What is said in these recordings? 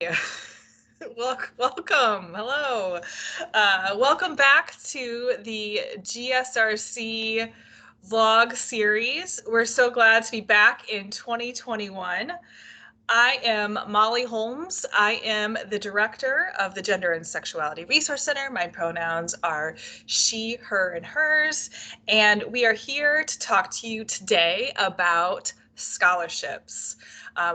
Yeah. Welcome. Hello. Welcome back to the GSRC vlog series. We're so glad to be back in 2021. I am Molly Holmes. I am the director of the Gender and Sexuality Resource Center. My pronouns are she, her, and hers. And we are here to talk to you today about scholarships.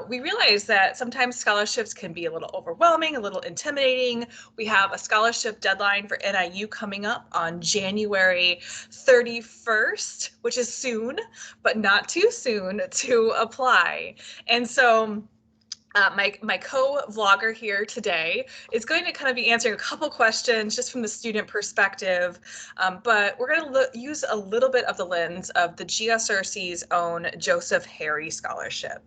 We realize that sometimes scholarships can be a little overwhelming, a little intimidating. We have a scholarship deadline for NIU coming up on January 31st, which is soon, but not too soon to apply. And so my co-vlogger here today is going to kind of be answering a couple questions just from the student perspective, but we're going to use a little bit of the lens of the GSRC's own Joseph Harry Scholarship.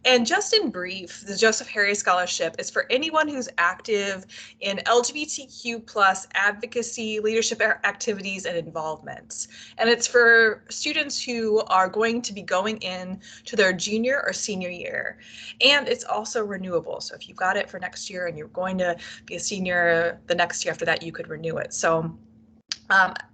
And just in brief, the Joseph Harry Scholarship is for anyone who's active in LGBTQ plus advocacy, leadership activities, and involvements. And it's for students who are going to be going in to their junior or senior year. And it's also renewable. So if you got it for next year and you're going to be a senior the next year after that, you could renew it. So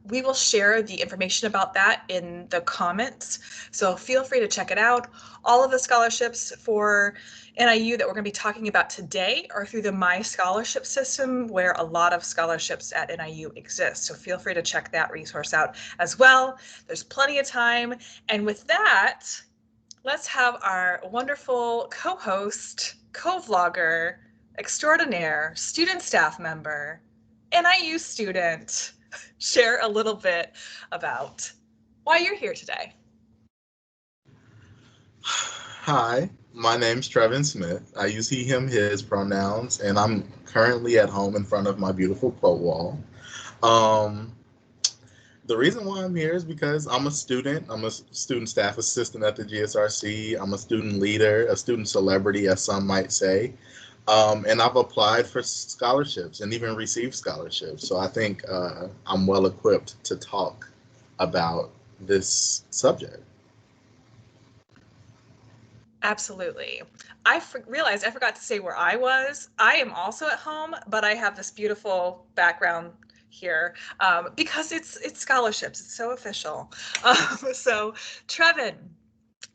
we will share the information about that in the comments. So feel free to check it out. All of the scholarships for NIU that we're going to be talking about today are through the My Scholarship system, where a lot of scholarships at NIU exist. So feel free to check that resource out as well. There's plenty of time. And with that, let's have our wonderful co-host, co-vlogger, extraordinaire, student staff member, NIU student, share a little bit about why you're here today. Hi, my name's Trevon Smith. I use he, him, his pronouns, and I'm currently at home in front of my beautiful quote wall. Um, the reason why I'm here is because I'm a student. I'm a student staff assistant at the GSRC. I'm a student leader, a student celebrity, as some might say. And I've applied for scholarships and even received scholarships. So I think I'm well equipped to talk about this subject. Absolutely. I realized I forgot to say where I was. I am also at home, but I have this beautiful background here because it's scholarships. It's so official. So Trevon,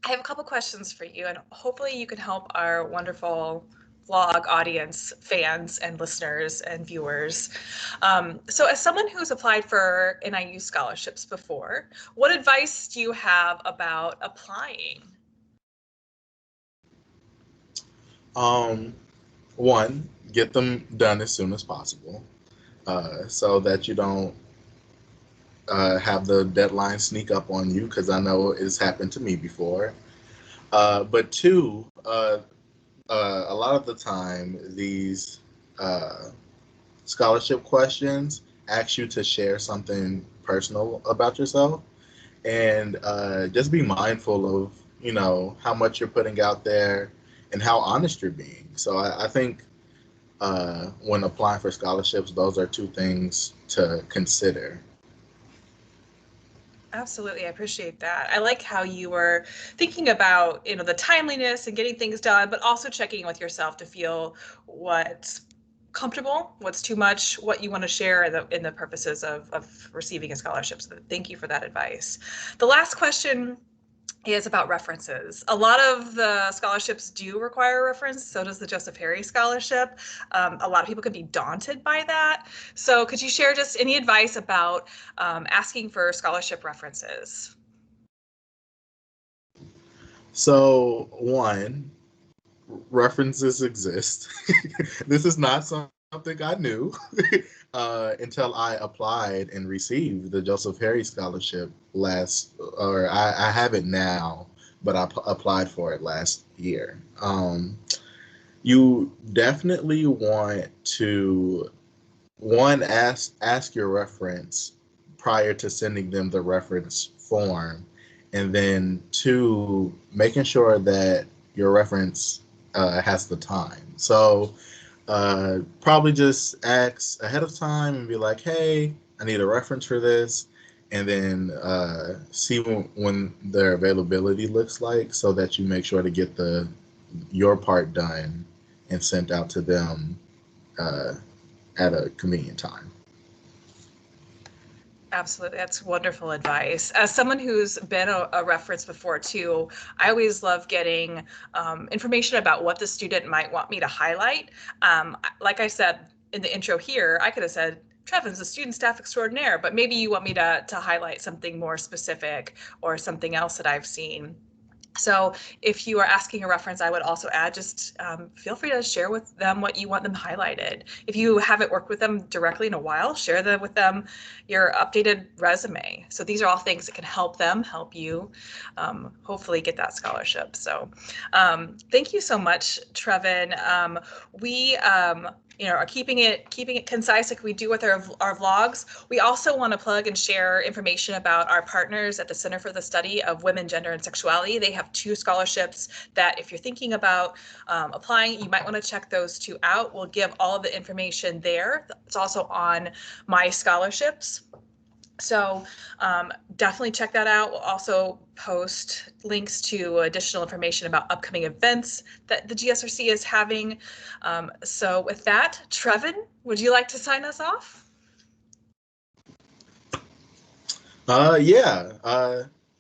I have a couple questions for you, and hopefully you can help our wonderful vlog audience, fans and listeners and viewers. So as someone who's applied for NIU scholarships before, what advice do you have about applying? Um, One, get them done as soon as possible, so that you don't have the deadline sneak up on you, because I know it's happened to me before. But two, a lot of the time, these scholarship questions ask you to share something personal about yourself, and just be mindful of how much you're putting out there and how honest you're being. So I think when applying for scholarships, those are two things to consider. Absolutely, I appreciate that. I like how you were thinking about, the timeliness and getting things done, but also checking in with yourself to feel what's comfortable, what's too much, what you want to share in the purposes of receiving a scholarship. So thank you for that advice. The last question is about references. A lot of the scholarships do require a reference, so does the Joseph Harry Scholarship. A lot of people can be daunted by that. So could you share just any advice about asking for scholarship references? So, one, references exist. This is not something I knew until I applied and received the Joseph Harry Scholarship I have it now, but I applied for it last year. You definitely want to, one, ask your reference prior to sending them the reference form, and then two, making sure that your reference has the time. So probably just ask ahead of time and be like, hey, I need a reference for this, and then see when their availability looks like, so that you make sure to get your part done and sent out to them at a convenient time. Absolutely. That's wonderful advice. As someone who's been a reference before too, I always love getting information about what the student might want me to highlight. Like I said in the intro here, I could have said, Trevon's a student staff extraordinaire, but maybe you want me to highlight something more specific or something else that I've seen. So if you are asking a reference, I would also add, just feel free to share with them what you want them highlighted. If you haven't worked with them directly in a while, share with them your updated resume. So these are all things that can help them, help you hopefully get that scholarship. So thank you so much, Trevon. We are keeping it concise like we do with our vlogs. We also want to plug and share information about our partners at the Center for the Study of Women, Gender, and Sexuality. They have 2 scholarships that if you're thinking about applying, you might want to check those 2 out. We'll give all of the information there. It's also on MyScholarships. So definitely check that out. We'll also post links to additional information about upcoming events that the GSRC is having. So with that, Trevon, would you like to sign us off? Yeah.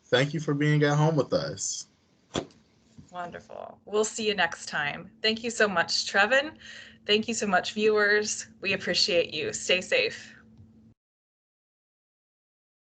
Thank you for being at home with us. Wonderful. We'll see you next time. Thank you so much, Trevon. Thank you so much, viewers. We appreciate you. Stay safe.